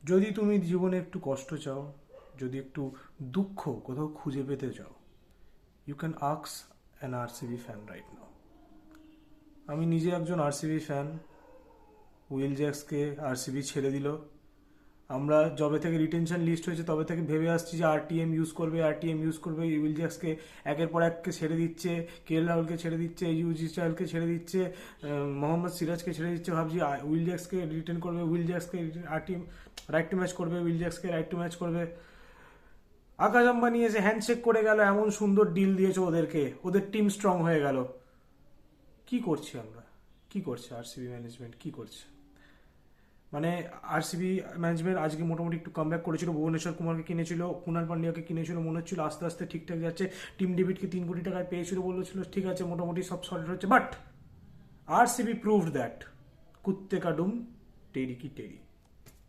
যদি তুমি জীবনে একটু কষ্ট চাও, যদি একটু দুঃখ কোথাও খুঁজে পেতে চাও, ইউ ক্যান আক্স an RCB fan right now. আমি নিজে একজন আরসিবি ফ্যান। উইল জ্যাক্সকে আরসিবি ছেড়ে দিল। আমরা যবে থেকে রিটেনশন লিস্ট হয়েছে তবে থেকে ভেবে আসছি যে আরটিএম ইউজ করবে, আরটিএম ইউজ করবে। উইল জ্যাক্সকে একের পর এককে ছেড়ে দিচ্ছে, কে এল রাহুলকে ছেড়ে দিচ্ছে, ইউজি চাহলকে ছেড়ে দিচ্ছে, মোহাম্মদ সিরাজকে ছেড়ে দিচ্ছে। ভাবছি উইল জ্যাক্সকে রিটেন করবে, উইল জ্যাক্সকে আরটিএম রাইট টু ম্যাচ করবে, উইল জ্যাক্সকে রাইট টু ম্যাচ করবে। আকাশ আম্বানি এসে হ্যান্ডশেক করে গেল, এমন সুন্দর ডিল দিয়েছে ওদেরকে, ওদের টিম স্ট্রং হয়ে গেল। কি করছি আমরা? কি করছে আরসিবি ম্যানেজমেন্ট? কি করছে? মানে আরসিবি ম্যানেজমেন্ট আজকে মোটামুটি একটু কামব্যাক করেছিল। ভুবনেশ্বর কুমারকে কিনেছিল, কুণাল পান্ডিয়াকে কিনেছিল, মনে হচ্ছিল আস্তে আস্তে ঠিকঠাক যাচ্ছে। টিম ডেভিডকে 3 কোটি টাকায় পেয়েছিল, বলেছিল ঠিক আছে মোটামুটি সব সলিড হচ্ছে। বাট আরসিবি প্রুভড দ্যাট কুত্তে কা ডুম টেরি কি টেরি।